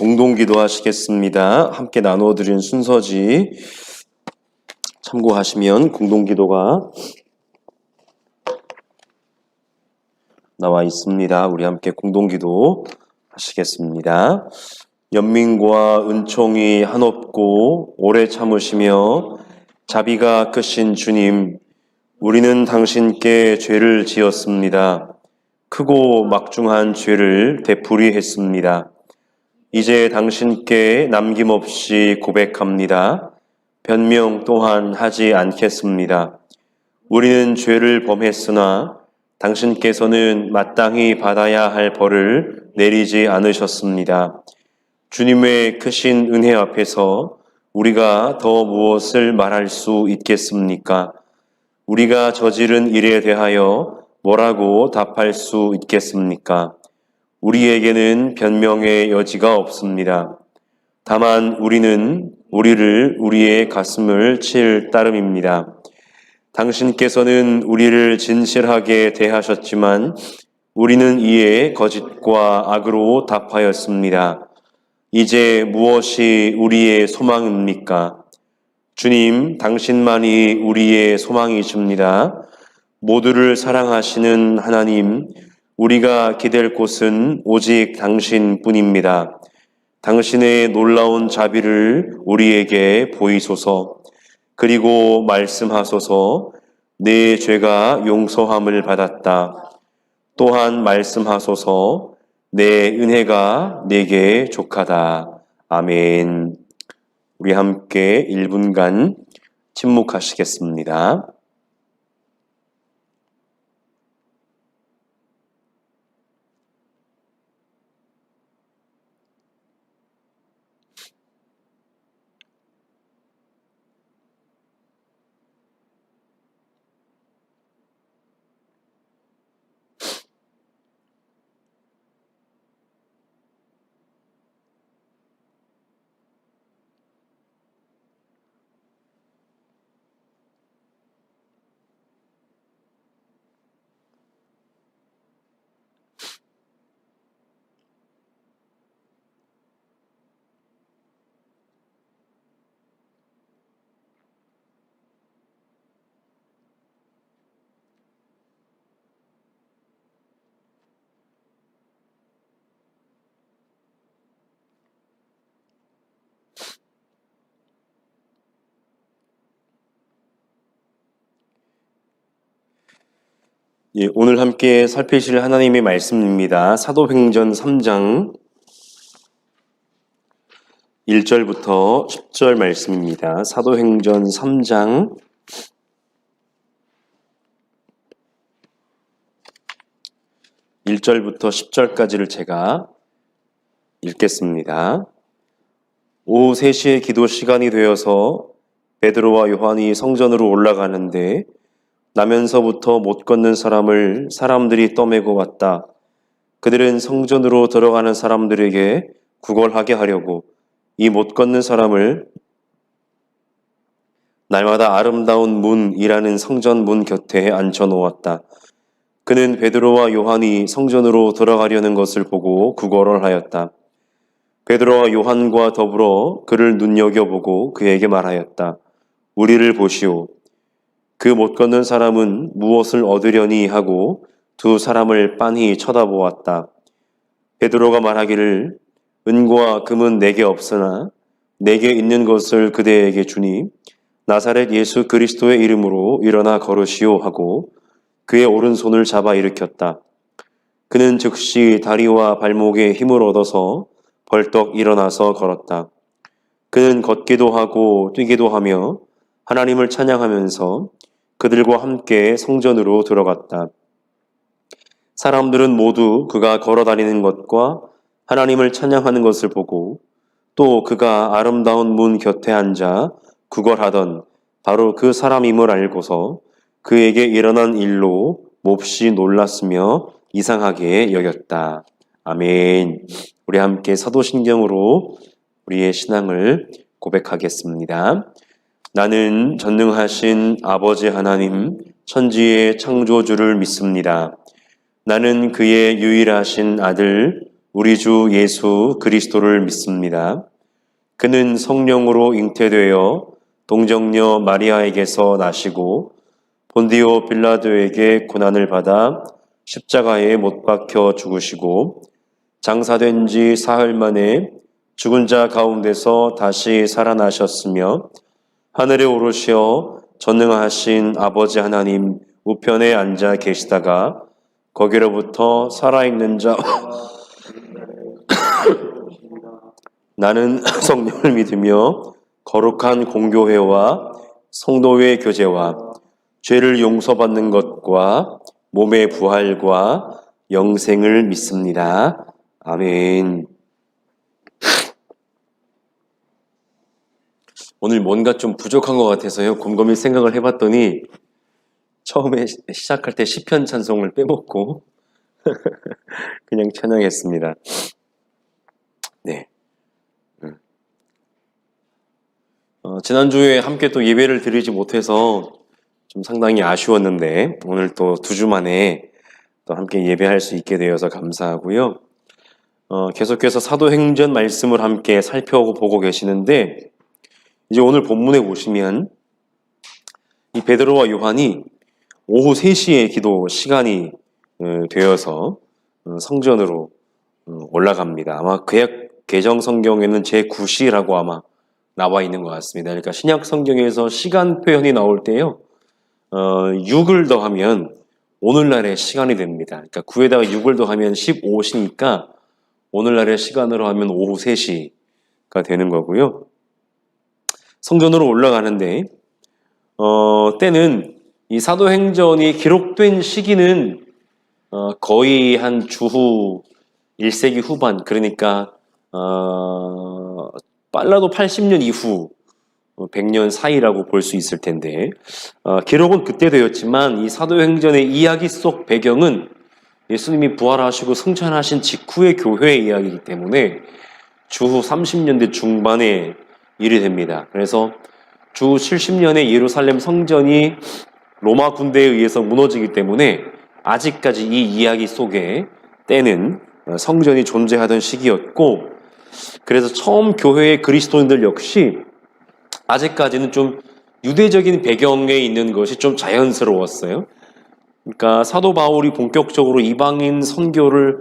공동기도 하시겠습니다. 함께 나눠드린 순서지 참고하시면 공동기도가 나와 있습니다. 우리 함께 공동기도 하시겠습니다. 연민과 은총이 한없고 오래 참으시며 자비가 크신 주님, 우리는 당신께 죄를 지었습니다. 크고 막중한 죄를 되풀이했습니다. 이제 당신께 남김없이 고백합니다. 변명 또한 하지 않겠습니다. 우리는 죄를 범했으나 당신께서는 마땅히 받아야 할 벌을 내리지 않으셨습니다. 주님의 크신 은혜 앞에서 우리가 더 무엇을 말할 수 있겠습니까? 우리가 저지른 일에 대하여 뭐라고 답할 수 있겠습니까? 우리에게는 변명의 여지가 없습니다. 다만 우리는 우리의 가슴을 칠 따름입니다. 당신께서는 우리를 진실하게 대하셨지만 우리는 이에 거짓과 악으로 답하였습니다. 이제 무엇이 우리의 소망입니까? 주님, 당신만이 우리의 소망이십니다. 모두를 사랑하시는 하나님, 우리가 기댈 곳은 오직 당신뿐입니다. 당신의 놀라운 자비를 우리에게 보이소서. 그리고 말씀하소서. 내 죄가 용서함을 받았다. 또한 말씀하소서. 내 은혜가 내게 족하다. 아멘. 우리 함께 1분간 침묵하시겠습니다. 오늘 함께 살피실 하나님의 말씀입니다. 사도행전 3장 1절부터 10절 말씀입니다. 사도행전 3장 1절부터 10절까지를 제가 읽겠습니다. 오후 3시에 기도 시간이 되어서 베드로와 요한이 성전으로 올라가는데 나면서부터 못 걷는 사람을 사람들이 떠매고 왔다. 그들은 성전으로 들어가는 사람들에게 구걸하게 하려고 이 못 걷는 사람을 날마다 아름다운 문이라는 성전 문 곁에 앉혀놓았다. 그는 베드로와 요한이 성전으로 들어가려는 것을 보고 구걸을 하였다. 베드로와 요한과 더불어 그를 눈여겨보고 그에게 말하였다. 우리를 보시오. 그 못 걷는 사람은 무엇을 얻으려니 하고 두 사람을 빤히 쳐다보았다. 베드로가 말하기를 은과 금은 내게 없으나 내게 있는 것을 그대에게 주니 나사렛 예수 그리스도의 이름으로 일어나 걸으시오 하고 그의 오른손을 잡아 일으켰다. 그는 즉시 다리와 발목에 힘을 얻어서 벌떡 일어나서 걸었다. 그는 걷기도 하고 뛰기도 하며 하나님을 찬양하면서 그들과 함께 성전으로 들어갔다. 사람들은 모두 그가 걸어다니는 것과 하나님을 찬양하는 것을 보고 또 그가 아름다운 문 곁에 앉아 구걸하던 바로 그 사람임을 알고서 그에게 일어난 일로 몹시 놀랐으며 이상하게 여겼다. 아멘. 우리 함께 사도신경으로 우리의 신앙을 고백하겠습니다. 나는 전능하신 아버지 하나님, 천지의 창조주를 믿습니다. 나는 그의 유일하신 아들 우리 주 예수 그리스도를 믿습니다. 그는 성령으로 잉태되어 동정녀 마리아에게서 나시고 본디오 빌라도에게 고난을 받아 십자가에 못 박혀 죽으시고 장사된 지 사흘 만에 죽은 자 가운데서 다시 살아나셨으며 하늘에 오르시어 전능하신 아버지 하나님 우편에 앉아 계시다가 거기로부터 살아있는 자 나는 성령을 믿으며 거룩한 공교회와 성도의 교제와 죄를 용서받는 것과 몸의 부활과 영생을 믿습니다. 아멘. 오늘 뭔가 좀 부족한 것 같아서요. 곰곰이 생각을 해봤더니 처음에 시작할 때 시편 찬송을 빼먹고 그냥 찬양했습니다. 네. 지난주에 함께 또 예배를 드리지 못해서 좀 상당히 아쉬웠는데 오늘 또 2주 만에 또 함께 예배할 수 있게 되어서 감사하고요. 계속해서 사도행전 말씀을 함께 살펴보고 계시는데 이제 오늘 본문에 보시면 이 베드로와 요한이 오후 3시에 기도 시간이 되어서 성전으로 올라갑니다. 아마 구약 개정 성경에는 제9시라고 아마 나와 있는 것 같습니다. 그러니까 신약 성경에서 시간 표현이 나올 때요. 6을 더하면 오늘날의 시간이 됩니다. 그러니까 9에다가 6을 더하면 15시니까 오늘날의 시간으로 하면 오후 3시가 되는 거고요. 성전으로 올라가는데 때는 이 사도행전이 기록된 시기는 거의 한 주후 1세기 후반, 그러니까 빨라도 80년 이후 100년 사이라고 볼 수 있을 텐데 기록은 그때 되었지만 이 사도행전의 이야기 속 배경은 예수님이 부활하시고 승천하신 직후의 교회의 이야기이기 때문에 주후 30년대 중반의 일이 됩니다. 그래서 주후 70년에 예루살렘 성전이 로마 군대에 의해서 무너지기 때문에 아직까지 이 이야기 속에 때는 성전이 존재하던 시기였고, 그래서 처음 교회의 그리스도인들 역시 아직까지는 좀 유대적인 배경에 있는 것이 좀 자연스러웠어요. 그러니까 사도 바울이 본격적으로 이방인 선교를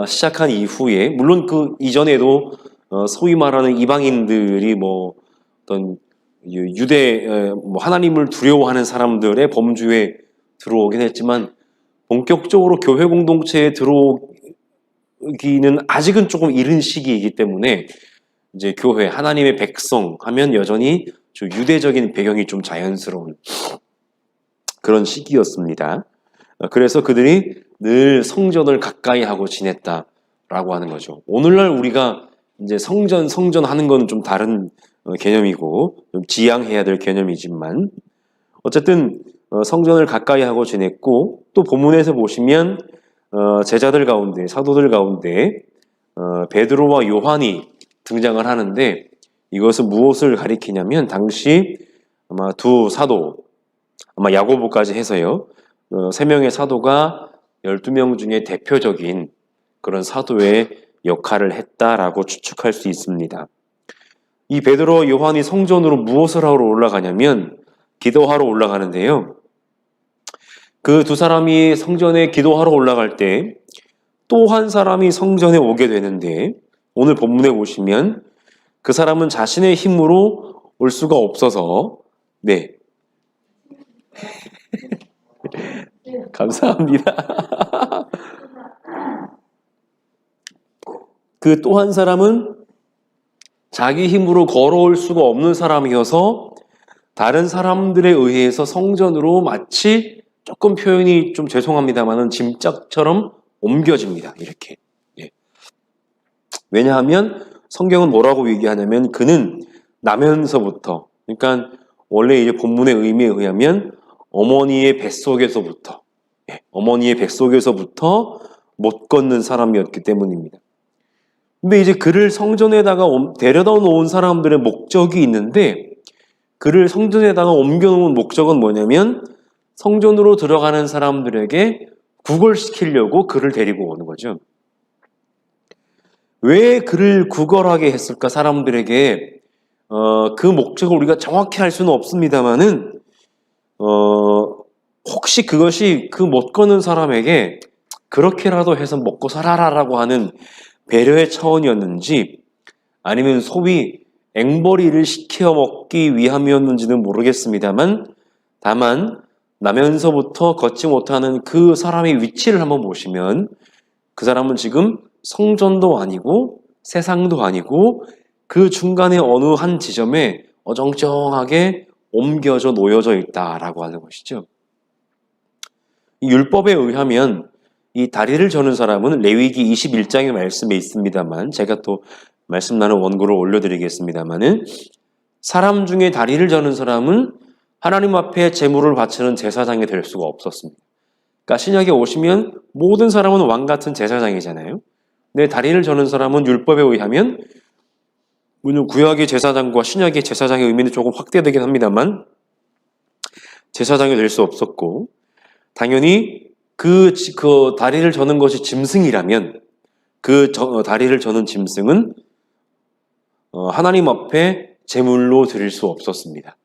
시작한 이후에, 물론 그 이전에도 소위 말하는 이방인들이 뭐 어떤 유대 하나님을 두려워하는 사람들의 범주에 들어오긴 했지만 본격적으로 교회 공동체에 들어오기는 아직은 조금 이른 시기이기 때문에 이제 교회, 하나님의 백성 하면 여전히 좀 유대적인 배경이 좀 자연스러운 그런 시기였습니다. 그래서 그들이 늘 성전을 가까이 하고 지냈다라고 하는 거죠. 오늘날 우리가 이제 성전 하는 건 좀 다른 개념이고 좀 지양해야 될 개념이지만 어쨌든 성전을 가까이 하고 지냈고, 또 본문에서 보시면 제자들 가운데, 사도들 가운데 베드로와 요한이 등장을 하는데 이것은 무엇을 가리키냐면 당시 아마 두 사도, 아마 야고보까지 해서요, 3명의 사도가 12명 중에 대표적인 그런 사도의 역할을 했다라고 추측할 수 있습니다. 이 베드로와 요한이 성전으로 무엇을 하러 올라가냐면 기도하러 올라가는데요. 그 두 사람이 성전에 기도하러 올라갈 때 또 한 사람이 성전에 오게 되는데 오늘 본문에 보시면 그 사람은 자신의 힘으로 올 수가 없어서, 네. 감사합니다. 그 또 한 사람은 자기 힘으로 걸어올 수가 없는 사람이어서 다른 사람들에 의해서 성전으로 마치 조금 표현이 좀 죄송합니다만은 짐짝처럼 옮겨집니다. 이렇게. 예. 왜냐하면 성경은 뭐라고 얘기하냐면 그는 나면서부터, 그러니까 원래 이제 본문의 의미에 의하면 어머니의 뱃속에서부터, 어머니의 뱃속에서부터 못 걷는 사람이었기 때문입니다. 근데 이제 그를 성전에다가 데려다 놓은 사람들의 목적이 있는데 그를 성전에다가 옮겨놓은 목적은 뭐냐면 성전으로 들어가는 사람들에게 구걸시키려고 그를 데리고 오는 거죠. 왜 그를 구걸하게 했을까? 사람들에게 그 목적을 우리가 정확히 알 수는 없습니다만은 혹시 그것이 그 못 걷는 사람에게 그렇게라도 해서 먹고 살아라라고 하는 배려의 차원이었는지 아니면 소위 앵벌이를 시켜 먹기 위함이었는지는 모르겠습니다만 다만 나면서부터 걷지 못하는 그 사람의 위치를 한번 보시면 그 사람은 지금 성전도 아니고 세상도 아니고 그 중간에 어느 한 지점에 어정쩡하게 옮겨져 놓여져 있다라고 하는 것이죠. 이 율법에 의하면 이 다리를 저는 사람은 레위기 21장의 말씀에 있습니다만 제가 또 말씀 나눈 원고를 올려드리겠습니다만은 사람 중에 다리를 저는 사람은 하나님 앞에 제물을 바치는 제사장이 될 수가 없었습니다. 그러니까 신약에 오시면 모든 사람은 왕 같은 제사장이잖아요. 근데 다리를 저는 사람은 율법에 의하면 물론 구약의 제사장과 신약의 제사장의 의미는 조금 확대되긴 합니다만 제사장이 될 수 없었고 당연히 그 다리를 저는 것이 짐승이라면 다리를 저는 짐승은 하나님 앞에 제물로 드릴 수 없었습니다.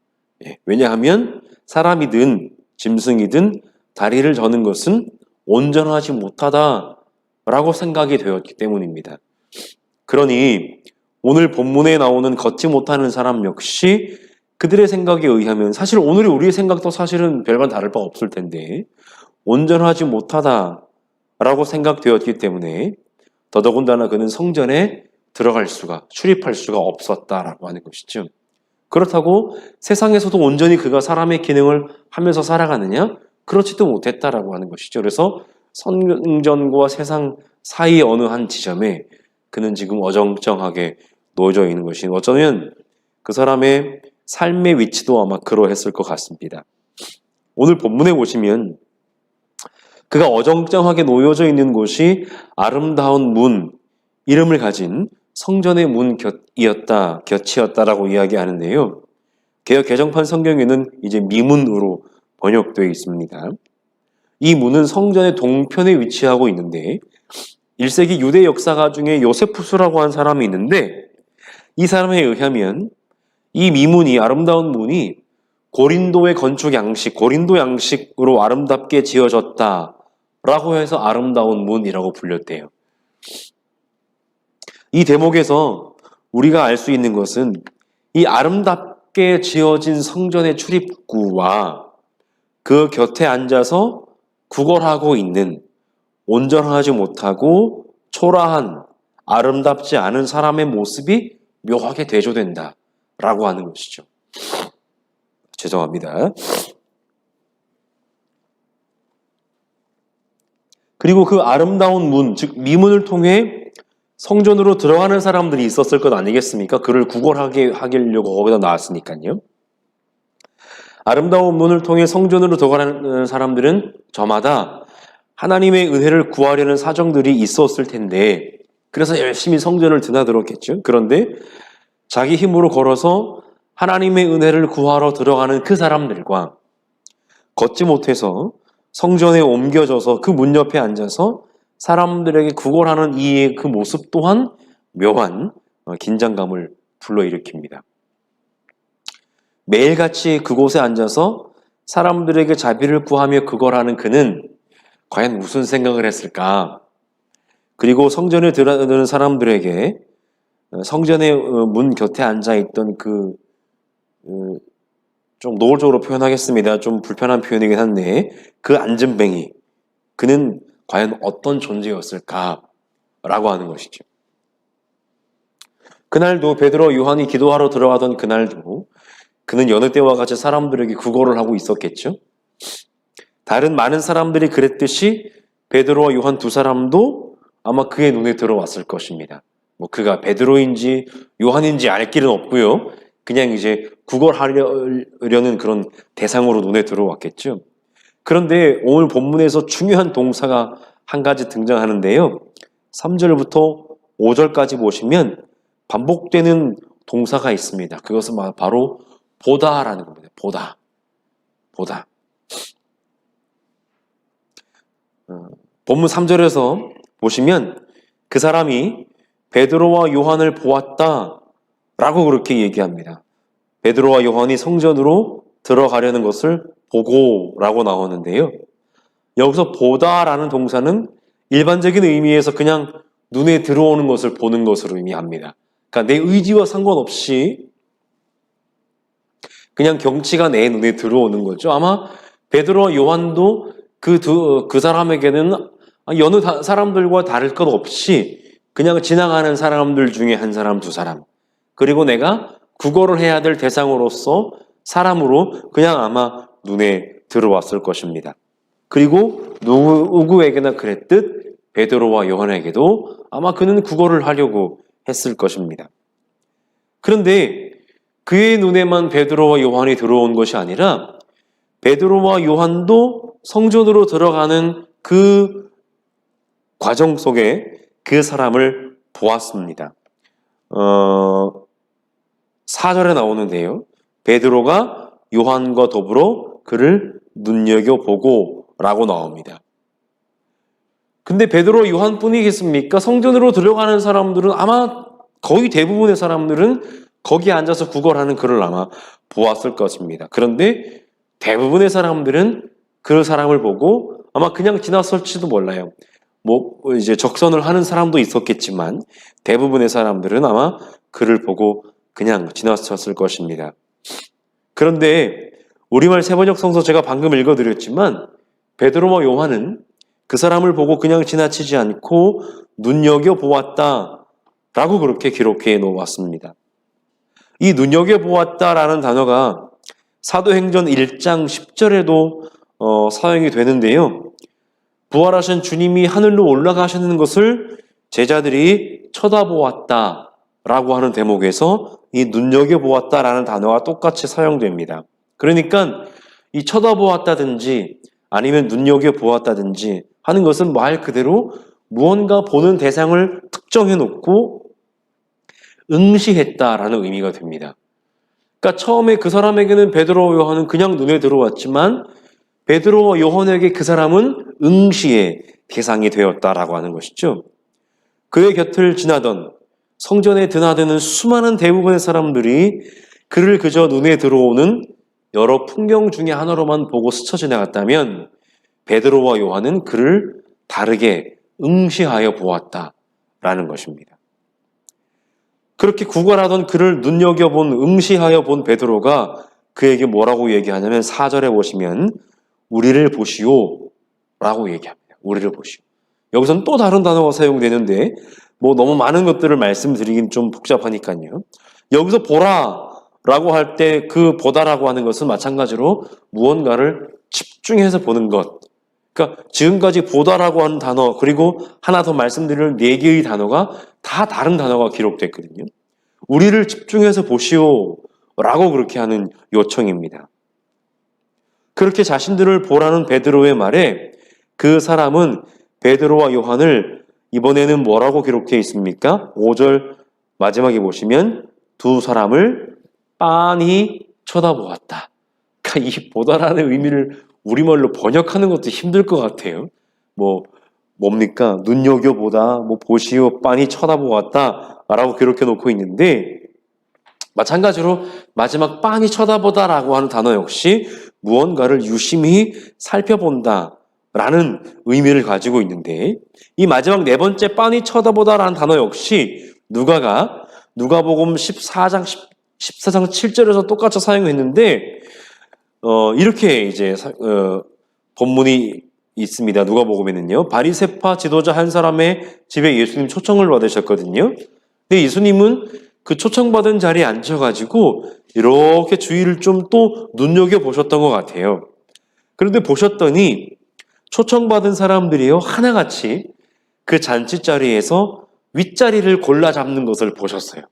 왜냐하면 사람이든 짐승이든 다리를 저는 것은 온전하지 못하다라고 생각이 되었기 때문입니다. 그러니 오늘 본문에 나오는 걷지 못하는 사람 역시 그들의 생각에 의하면 사실 오늘의 우리의 생각도 사실은 별반 다를 바 없을 텐데 온전하지 못하다라고 생각되었기 때문에 더더군다나 그는 성전에 들어갈 수가 출입할 수가 없었다라고 하는 것이죠. 그렇다고 세상에서도 온전히 그가 사람의 기능을 하면서 살아가느냐? 그렇지도 못했다라고 하는 것이죠. 그래서 성전과 세상 사이 어느 한 지점에 그는 지금 어정쩡하게 놓여져 있는 것이 어쩌면 그 사람의 삶의 위치도 아마 그러했을 것 같습니다. 오늘 본문에 보시면 그가 어정쩡하게 놓여져 있는 곳이 아름다운 문, 이름을 가진 성전의 문 곁이었다라고 이야기하는데요. 개역 개정판 성경에는 이제 미문으로 번역되어 있습니다. 이 문은 성전의 동편에 위치하고 있는데 1세기 유대 역사가 중에 요세푸스라고 한 사람이 있는데 이 사람에 의하면 이 미문이 아름다운 문이 고린도의 건축 양식, 고린도 양식으로 아름답게 지어졌다라고 해서 아름다운 문이라고 불렸대요. 이 대목에서 우리가 알 수 있는 것은 이 아름답게 지어진 성전의 출입구와 그 곁에 앉아서 구걸하고 있는 온전하지 못하고 초라한 아름답지 않은 사람의 모습이 묘하게 대조된다라고 하는 것이죠. 죄송합니다. 그리고 그 아름다운 문, 즉 미문을 통해 성전으로 들어가는 사람들이 있었을 것 아니겠습니까? 그를 구걸하게 하려고 거기다 나왔으니까요. 아름다운 문을 통해 성전으로 들어가는 사람들은 저마다 하나님의 은혜를 구하려는 사정들이 있었을 텐데 그래서 열심히 성전을 드나들었겠죠. 그런데 자기 힘으로 걸어서 하나님의 은혜를 구하러 들어가는 그 사람들과 걷지 못해서 성전에 옮겨져서 그 문 옆에 앉아서 사람들에게 구걸하는 이 그 모습 또한 묘한 긴장감을 불러일으킵니다. 매일같이 그곳에 앉아서 사람들에게 자비를 구하며 구걸하는 그는 과연 무슨 생각을 했을까? 그리고 성전에 들어가는 사람들에게 성전의 문 곁에 앉아있던 좀 노골적으로 표현하겠습니다. 좀 불편한 표현이긴 한데 그 앉은뱅이 그는 과연 어떤 존재였을까라고 하는 것이죠. 그날도 베드로 요한이 기도하러 들어가던 그날도 그는 여느 때와 같이 사람들에게 구걸을 하고 있었겠죠. 다른 많은 사람들이 그랬듯이 베드로와 요한 두 사람도 아마 그의 눈에 들어왔을 것입니다. 그가 베드로인지 요한인지 알 길은 없고요. 그냥 이제 구걸하려는 그런 대상으로 눈에 들어왔겠죠. 그런데 오늘 본문에서 중요한 동사가 한 가지 등장하는데요. 3절부터 5절까지 보시면 반복되는 동사가 있습니다. 그것은 바로 보다라는 겁니다. 보다. 본문 3절에서 보시면 그 사람이 베드로와 요한을 보았다 라고 그렇게 얘기합니다. 베드로와 요한이 성전으로 들어가려는 것을 보고 라고 나오는데요. 여기서 보다라는 동사는 일반적인 의미에서 그냥 눈에 들어오는 것을 보는 것으로 의미합니다. 그러니까 내 의지와 상관없이 그냥 경치가 내 눈에 들어오는 거죠. 아마 베드로와 요한도 그 사람에게는 여느 사람들과 다를 것 없이 그냥 지나가는 사람들 중에 한 사람, 두 사람. 그리고 내가 구걸을 해야 될 대상으로서 사람으로 그냥 아마 눈에 들어왔을 것입니다. 그리고 누구에게나 그랬듯 베드로와 요한에게도 아마 그는 구걸을 하려고 했을 것입니다. 그런데 그의 눈에만 베드로와 요한이 들어온 것이 아니라 베드로와 요한도 성전으로 들어가는 그 과정 속에 그 사람을 보았습니다. 4절에 나오는데요. 베드로가 요한과 더불어 그를 눈여겨보고 라고 나옵니다. 근데 베드로 요한뿐이겠습니까? 성전으로 들어가는 사람들은 아마 거의 대부분의 사람들은 거기에 앉아서 구걸하는 그를 아마 보았을 것입니다. 그런데 대부분의 사람들은 그 사람을 보고 아마 그냥 지나설지도 몰라요. 이제 적선을 하는 사람도 있었겠지만 대부분의 사람들은 아마 그를 보고 그냥 지나쳤을 것입니다. 그런데 우리말 세번역 성서 제가 방금 읽어드렸지만 베드로와 요한은 그 사람을 보고 그냥 지나치지 않고 눈여겨보았다 라고 그렇게 기록해 놓았습니다. 이 눈여겨보았다라는 단어가 사도행전 1장 10절에도 사용이 되는데요. 부활하신 주님이 하늘로 올라가시는 것을 제자들이 쳐다보았다라고 하는 대목에서 이 눈여겨보았다라는 단어가 똑같이 사용됩니다. 그러니까 이 쳐다보았다든지 아니면 눈여겨보았다든지 하는 것은 말 그대로 무언가 보는 대상을 특정해 놓고 응시했다라는 의미가 됩니다. 그러니까 처음에 그 사람에게는 베드로와 요한은 그냥 눈에 들어왔지만 베드로와 요한에게 그 사람은 응시의 대상이 되었다라고 하는 것이죠. 그의 곁을 지나던 성전에 드나드는 수많은 대부분의 사람들이 그를 그저 눈에 들어오는 여러 풍경 중에 하나로만 보고 스쳐 지나갔다면 베드로와 요한은 그를 다르게 응시하여 보았다라는 것입니다. 그렇게 구걸하던 그를 눈여겨본, 응시하여 본 베드로가 그에게 뭐라고 얘기하냐면 4절에 보시면 우리를 보시오 라고 얘기합니다. 우리를 보시오. 여기서는 또 다른 단어가 사용되는데 너무 많은 것들을 말씀드리긴 좀 복잡하니까요. 여기서 보라 라고 할 때 그 보다라고 하는 것은 마찬가지로 무언가를 집중해서 보는 것. 그러니까 지금까지 보다라고 하는 단어 그리고 하나 더 말씀드릴 4개의 단어가 다 다른 단어가 기록됐거든요. 우리를 집중해서 보시오 라고 그렇게 하는 요청입니다. 그렇게 자신들을 보라는 베드로의 말에 그 사람은 베드로와 요한을 이번에는 뭐라고 기록되어 있습니까? 5절 마지막에 보시면 두 사람을 빤히 쳐다보았다. 그러니까 이 보다라는 의미를 우리말로 번역하는 것도 힘들 것 같아요. 뭡니까? 눈여겨보다, 보시오, 빤히 쳐다보았다 라고 기록해 놓고 있는데 마찬가지로 마지막 빤히 쳐다보다라고 하는 단어 역시 무언가를 유심히 살펴본다 라는 의미를 가지고 있는데 이 마지막 4번째 빤히 쳐다보다라는 단어 역시 누가복음 14장 7절에서 똑같이 사용했는데 이렇게 이제 본문이 있습니다. 누가복음에는요. 바리새파 지도자 한 사람의 집에 예수님 초청을 받으셨거든요. 근데 예수님은 그 초청받은 자리에 앉아가지고 이렇게 주위를 좀 또 눈여겨보셨던 것 같아요. 그런데 보셨더니 초청받은 사람들이요. 하나같이 그 잔치 자리에서 윗자리를 골라 잡는 것을 보셨어요.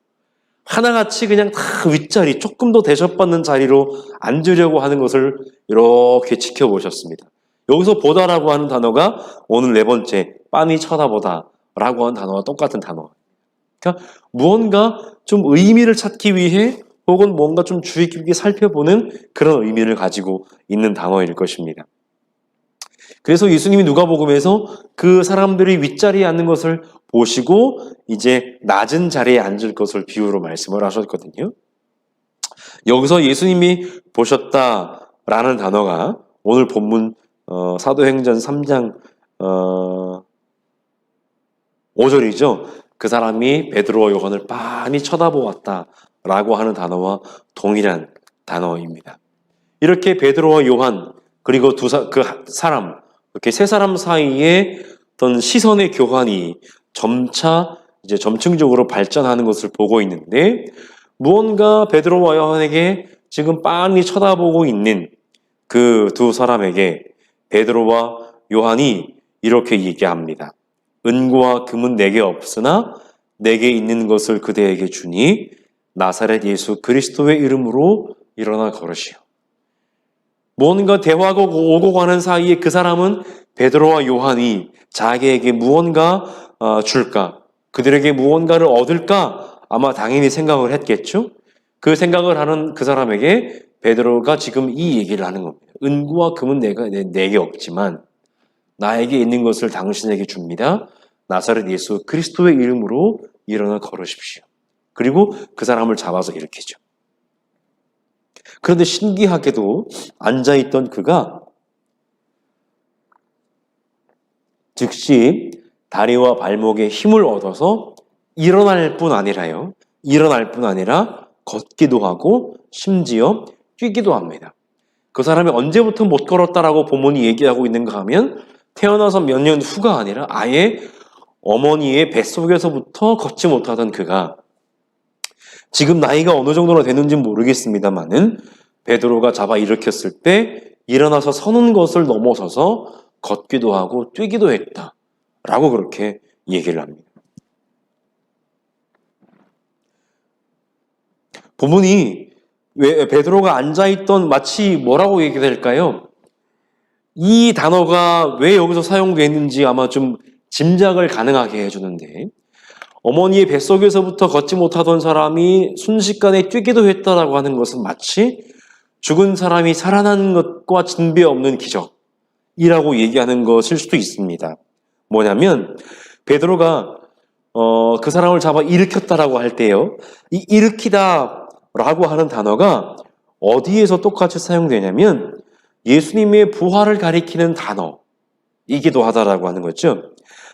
하나같이 그냥 다 윗자리, 조금 더 대접받는 자리로 앉으려고 하는 것을 이렇게 지켜보셨습니다. 여기서 보다라고 하는 단어가 오늘 4번째 빤히 쳐다보다라고 하는 단어와 똑같은 단어. 그러니까 무언가 좀 의미를 찾기 위해 혹은 뭔가 좀 주의 깊게 살펴보는 그런 의미를 가지고 있는 단어일 것입니다. 그래서 예수님이 누가복음에서 그 사람들이 윗자리에 앉는 것을 보시고 이제 낮은 자리에 앉을 것을 비유로 말씀을 하셨거든요. 여기서 예수님이 보셨다라는 단어가 오늘 본문 사도행전 3장 5절이죠. 그 사람이 베드로와 요한을 빤히 쳐다보았다라고 하는 단어와 동일한 단어입니다. 이렇게 베드로와 요한 그리고 그 사람 이렇게 세 사람 사이에 어떤 시선의 교환이 점차 이제 점층적으로 발전하는 것을 보고 있는데 무언가 베드로와 요한에게 지금 빤히 쳐다보고 있는 그 두 사람에게 베드로와 요한이 이렇게 얘기합니다. 은과 금은 내게 없으나 내게 있는 것을 그대에게 주니 나사렛 예수 그리스도의 이름으로 일어나 걸으시오. 무언가 대화가 오고 가는 사이에 그 사람은 베드로와 요한이 자기에게 무언가 줄까? 그들에게 무언가를 얻을까? 아마 당연히 생각을 했겠죠? 그 생각을 하는 그 사람에게 베드로가 지금 이 얘기를 하는 겁니다. 은과 금은 내게 없지만 나에게 있는 것을 당신에게 줍니다. 나사렛 예수 그리스도의 이름으로 일어나 걸으십시오. 그리고 그 사람을 잡아서 일으키죠. 그런데 신기하게도 앉아있던 그가 즉시 다리와 발목에 힘을 얻어서 일어날 뿐 아니라 걷기도 하고 심지어 뛰기도 합니다. 그 사람이 언제부터 못 걸었다라고 본문이 얘기하고 있는가 하면 태어나서 몇 년 후가 아니라 아예 어머니의 뱃속에서부터 걷지 못하던 그가 지금 나이가 어느 정도나 되는지는 모르겠습니다만은 베드로가 잡아 일으켰을 때 일어나서 서는 것을 넘어서서 걷기도 하고 뛰기도 했다라고 그렇게 얘기를 합니다. 본문이 왜 베드로가 앉아있던 마치 뭐라고 얘기될까요? 이 단어가 왜 여기서 사용되는지 아마 좀 짐작을 가능하게 해주는데 어머니의 뱃속에서부터 걷지 못하던 사람이 순식간에 뛰기도 했다라고 하는 것은 마치 죽은 사람이 살아난 것과 진배 없는 기적이라고 얘기하는 것일 수도 있습니다. 뭐냐면 베드로가 그 사람을 잡아 일으켰다라고 할 때요. 이 일으키다라고 하는 단어가 어디에서 똑같이 사용되냐면 예수님의 부활을 가리키는 단어이기도 하다라고 하는 거죠.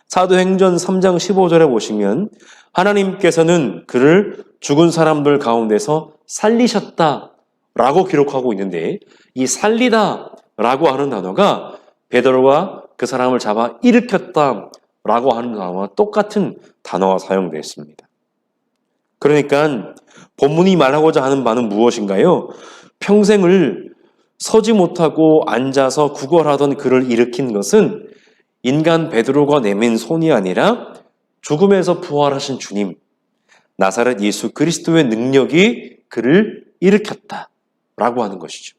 사도행전 3장 15절에 보시면 하나님께서는 그를 죽은 사람들 가운데서 살리셨다라고 기록하고 있는데 이 살리다라고 하는 단어가 베드로가 그 사람을 잡아 일으켰다라고 하는 단어와 똑같은 단어가 사용되어 있습니다. 그러니까 본문이 말하고자 하는 바는 무엇인가요? 평생을 서지 못하고 앉아서 구걸하던 그를 일으킨 것은 인간 베드로가 내민 손이 아니라 죽음에서 부활하신 주님, 나사렛 예수 그리스도의 능력이 그를 일으켰다라고 하는 것이죠.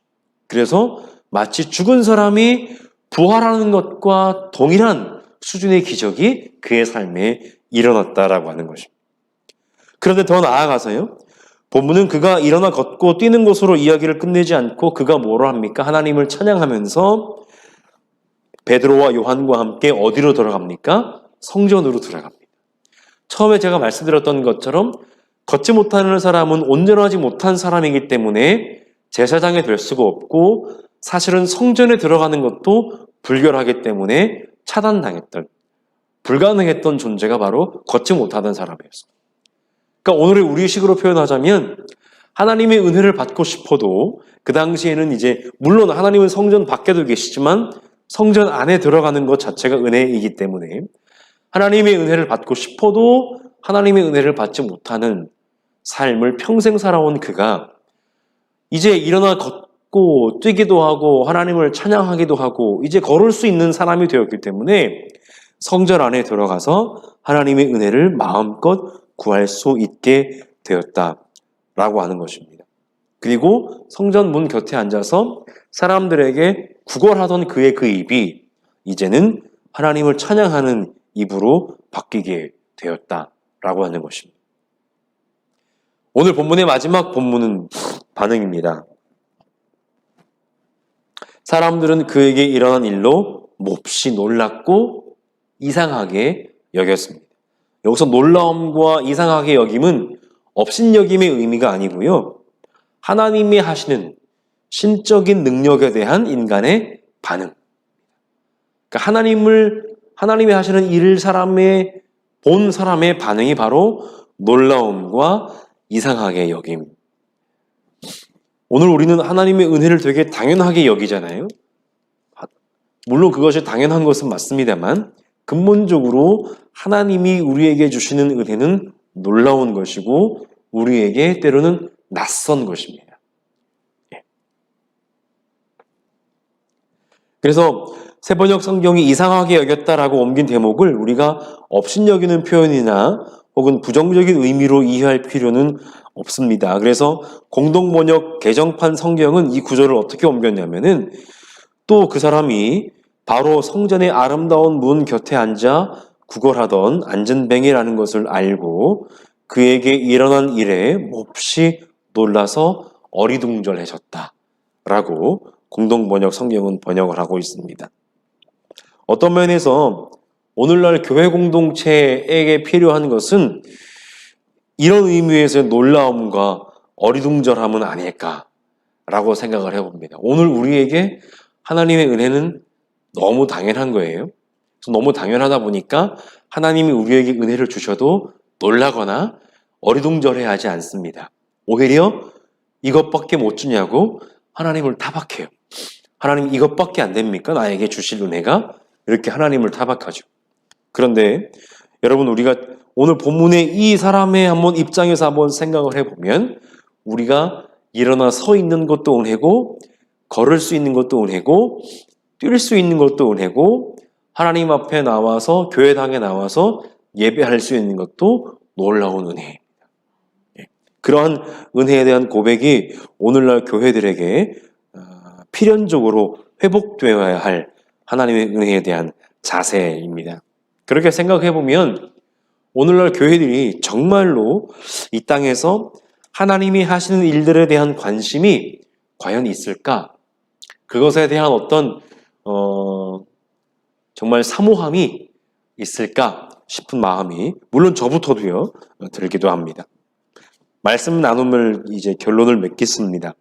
그래서 마치 죽은 사람이 부활하는 것과 동일한 수준의 기적이 그의 삶에 일어났다라고 하는 것입니다. 그런데 더 나아가서요. 본문은 그가 일어나 걷고 뛰는 것으로 이야기를 끝내지 않고 그가 뭐로 합니까? 하나님을 찬양하면서 베드로와 요한과 함께 어디로 들어갑니까? 성전으로 들어갑니다. 처음에 제가 말씀드렸던 것처럼 걷지 못하는 사람은 온전하지 못한 사람이기 때문에 제사장이 될 수가 없고 사실은 성전에 들어가는 것도 불결하기 때문에 차단당했던 불가능했던 존재가 바로 걷지 못하던 사람이었어요. 그러니까 오늘의 우리식으로 표현하자면 하나님의 은혜를 받고 싶어도 그 당시에는 이제 물론 하나님은 성전 밖에도 계시지만 성전 안에 들어가는 것 자체가 은혜이기 때문에 하나님의 은혜를 받고 싶어도 하나님의 은혜를 받지 못하는 삶을 평생 살아온 그가 이제 일어나 걷고 뛰기도 하고 하나님을 찬양하기도 하고 이제 걸을 수 있는 사람이 되었기 때문에 성전 안에 들어가서 하나님의 은혜를 마음껏 구할 수 있게 되었다라고 하는 것입니다. 그리고 성전 문 곁에 앉아서 사람들에게 구걸하던 그의 그 입이 이제는 하나님을 찬양하는 입으로 바뀌게 되었다라고 하는 것입니다. 오늘 본문의 마지막 본문은 반응입니다. 사람들은 그에게 일어난 일로 몹시 놀랐고 이상하게 여겼습니다. 여기서 놀라움과 이상하게 여김은 업신여김의 의미가 아니고요. 하나님이 하시는 신적인 능력에 대한 인간의 반응. 그러니까 하나님이 하시는 일을 본 사람의 반응이 바로 놀라움과 이상하게 여김. 오늘 우리는 하나님의 은혜를 되게 당연하게 여기잖아요. 물론 그것이 당연한 것은 맞습니다만 근본적으로 하나님이 우리에게 주시는 은혜는 놀라운 것이고 우리에게 때로는 낯선 것입니다. 그래서 새번역 성경이 이상하게 여겼다라고 옮긴 대목을 우리가 업신여기는 표현이나 혹은 부정적인 의미로 이해할 필요는 없습니다. 그래서 공동번역 개정판 성경은 이 구절을 어떻게 옮겼냐면은 또 그 사람이 바로 성전의 아름다운 문 곁에 앉아 구걸하던 안전뱅이라는 것을 알고 그에게 일어난 일에 몹시 놀라서 어리둥절해졌다라고 공동번역 성경은 번역을 하고 있습니다. 어떤 면에서 오늘날 교회 공동체에게 필요한 것은 이런 의미에서의 놀라움과 어리둥절함은 아닐까라고 생각을 해봅니다. 오늘 우리에게 하나님의 은혜는 너무 당연한 거예요. 너무 당연하다 보니까 하나님이 우리에게 은혜를 주셔도 놀라거나 어리둥절해하지 않습니다. 오히려 이것밖에 못 주냐고 하나님을 타박해요. 하나님 이것밖에 안 됩니까? 나에게 주실 은혜가? 이렇게 하나님을 타박하죠. 그런데 여러분 우리가 오늘 본문의 이 사람의 입장에서 한번 생각을 해보면 우리가 일어나 서 있는 것도 은혜고 걸을 수 있는 것도 은혜고 뛸 수 있는 것도 은혜고 하나님 앞에 나와서 교회당에 나와서 예배할 수 있는 것도 놀라운 은혜입니다. 그러한 은혜에 대한 고백이 오늘날 교회들에게 필연적으로 회복되어야 할 하나님의 은혜에 대한 자세입니다. 그렇게 생각해 보면 오늘날 교회들이 정말로 이 땅에서 하나님이 하시는 일들에 대한 관심이 과연 있을까? 그것에 대한 어떤 정말 사모함이 있을까 싶은 마음이 물론 저부터도요 들기도 합니다. 말씀 나눔을 이제 결론을 맺겠습니다.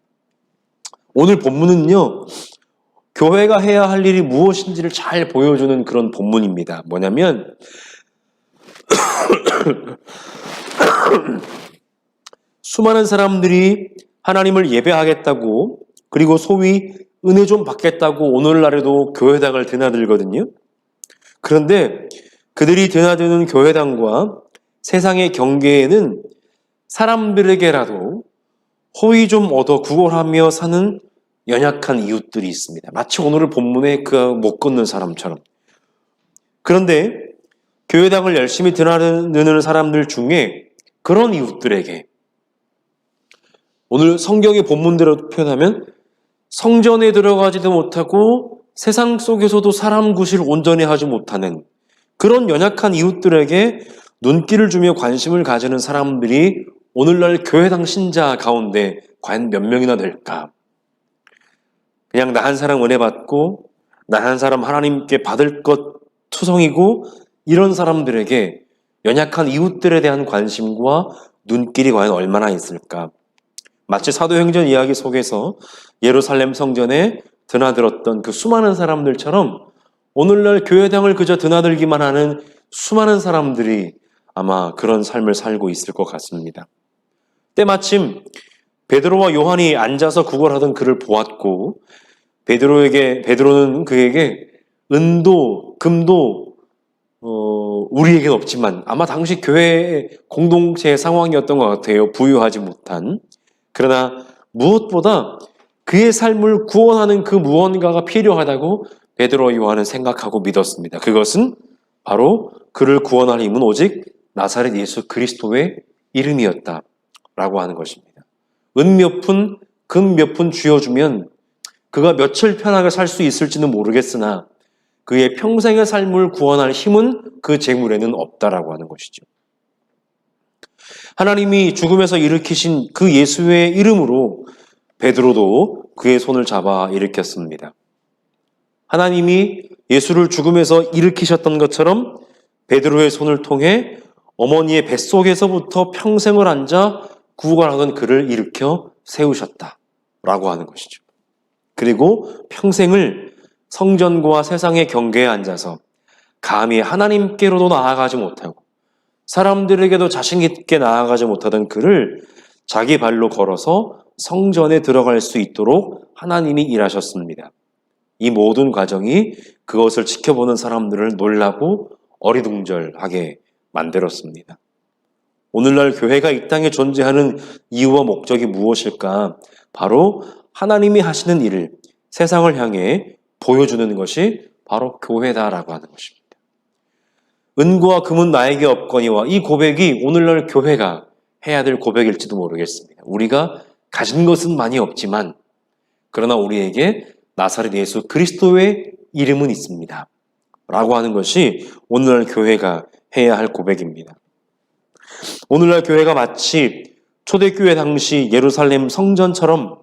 오늘 본문은요 교회가 해야 할 일이 무엇인지를 잘 보여주는 그런 본문입니다. 뭐냐면 수많은 사람들이 하나님을 예배하겠다고 그리고 소위 은혜 좀 받겠다고 오늘날에도 교회당을 드나들거든요. 그런데 그들이 드나드는 교회당과 세상의 경계에는 사람들에게라도 호의 좀 얻어 구걸하며 사는 연약한 이웃들이 있습니다. 마치 오늘 본문에 그 못 걷는 사람처럼. 그런데 교회당을 열심히 드나드는 사람들 중에 그런 이웃들에게 오늘 성경의 본문대로 표현하면 성전에 들어가지도 못하고 세상 속에서도 사람 구실을 온전히 하지 못하는 그런 연약한 이웃들에게 눈길을 주며 관심을 가지는 사람들이 오늘날 교회당 신자 가운데 과연 몇 명이나 될까? 그냥 나 한 사람 은혜 받고 나 한 사람 하나님께 받을 것 투성이고 이런 사람들에게 연약한 이웃들에 대한 관심과 눈길이 과연 얼마나 있을까? 마치 사도행전 이야기 속에서 예루살렘 성전에 드나들었던 그 수많은 사람들처럼 오늘날 교회당을 그저 드나들기만 하는 수많은 사람들이 아마 그런 삶을 살고 있을 것 같습니다. 때마침 베드로와 요한이 앉아서 구걸하던 그를 보았고 베드로는 그에게 은도 금도 우리에겐 없지만 아마 당시 교회 공동체의 상황이었던 것 같아요. 부유하지 못한. 그러나 무엇보다 그의 삶을 구원하는 그 무언가가 필요하다고 베드로와 요한은 생각하고 믿었습니다. 그것은 바로 그를 구원할 힘은 오직 나사렛 예수 그리스도의 이름이었다라고 하는 것입니다. 은 몇 푼, 금 몇 푼 쥐어주면 그가 며칠 편하게 살 수 있을지는 모르겠으나 그의 평생의 삶을 구원할 힘은 그 재물에는 없다라고 하는 것이죠. 하나님이 죽음에서 일으키신 그 예수의 이름으로 베드로도 그의 손을 잡아 일으켰습니다. 하나님이 예수를 죽음에서 일으키셨던 것처럼 베드로의 손을 통해 어머니의 뱃속에서부터 평생을 앉아 구걸하던 그를 일으켜 세우셨다라고 하는 것이죠. 그리고 평생을 성전과 세상의 경계에 앉아서 감히 하나님께로도 나아가지 못하고 사람들에게도 자신 있게 나아가지 못하던 그를 자기 발로 걸어서 성전에 들어갈 수 있도록 하나님이 일하셨습니다. 이 모든 과정이 그것을 지켜보는 사람들을 놀라고 어리둥절하게 만들었습니다. 오늘날 교회가 이 땅에 존재하는 이유와 목적이 무엇일까? 바로 하나님이 하시는 일을 세상을 향해 보여주는 것이 바로 교회다라고 하는 것입니다. 은과 금은 나에게 없거니와 이 고백이 오늘날 교회가 해야 될 고백일지도 모르겠습니다. 우리가 가진 것은 많이 없지만 그러나 우리에게 나사렛 예수 그리스도의 이름은 있습니다. 라고 하는 것이 오늘날 교회가 해야 할 고백입니다. 오늘날 교회가 마치 초대교회 당시 예루살렘 성전처럼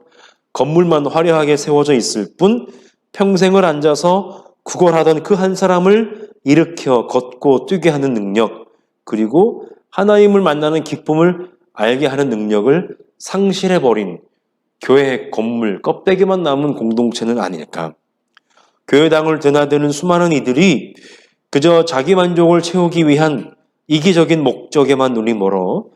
건물만 화려하게 세워져 있을 뿐 평생을 앉아서 구걸하던 그 한 사람을 일으켜 걷고 뛰게 하는 능력, 그리고 하나님을 만나는 기쁨을 알게 하는 능력을 상실해버린 교회 건물 껍데기만 남은 공동체는 아닐까. 교회당을 드나드는 수많은 이들이 그저 자기 만족을 채우기 위한 이기적인 목적에만 눈이 멀어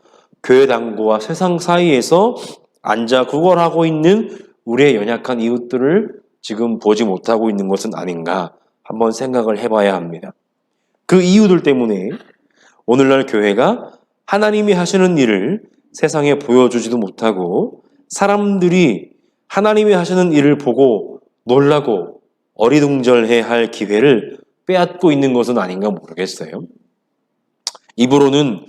교회당과 세상 사이에서 앉아 구걸하고 있는 우리의 연약한 이웃들을 지금 보지 못하고 있는 것은 아닌가 한번 생각을 해봐야 합니다. 그 이유들 때문에 오늘날 교회가 하나님이 하시는 일을 세상에 보여주지도 못하고 사람들이 하나님이 하시는 일을 보고 놀라고 어리둥절해 할 기회를 빼앗고 있는 것은 아닌가 모르겠어요. 입으로는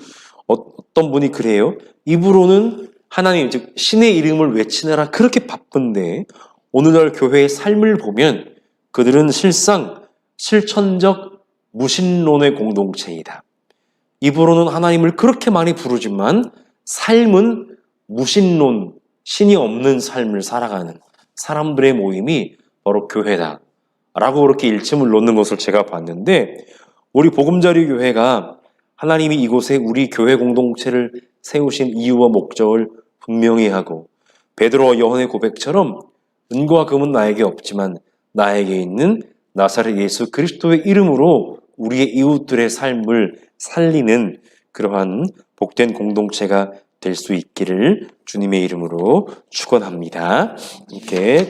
어떤 분이 그래요. 입으로는 하나님, 즉 신의 이름을 외치느라 그렇게 바쁜데 오늘날 교회의 삶을 보면 그들은 실상 실천적 무신론의 공동체이다. 입으로는 하나님을 그렇게 많이 부르지만 삶은 무신론, 신이 없는 삶을 살아가는 사람들의 모임이 바로 교회다. 라고 그렇게 일침을 놓는 것을 제가 봤는데 우리 보금자리 교회가 하나님이 이곳에 우리 교회 공동체를 세우신 이유와 목적을 분명히 하고 베드로와 요한의 고백처럼 은과 금은 나에게 없지만 나에게 있는 나사렛 예수 그리스도의 이름으로 우리의 이웃들의 삶을 살리는 그러한 복된 공동체가 될 수 있기를 주님의 이름으로 축원합니다. 이렇게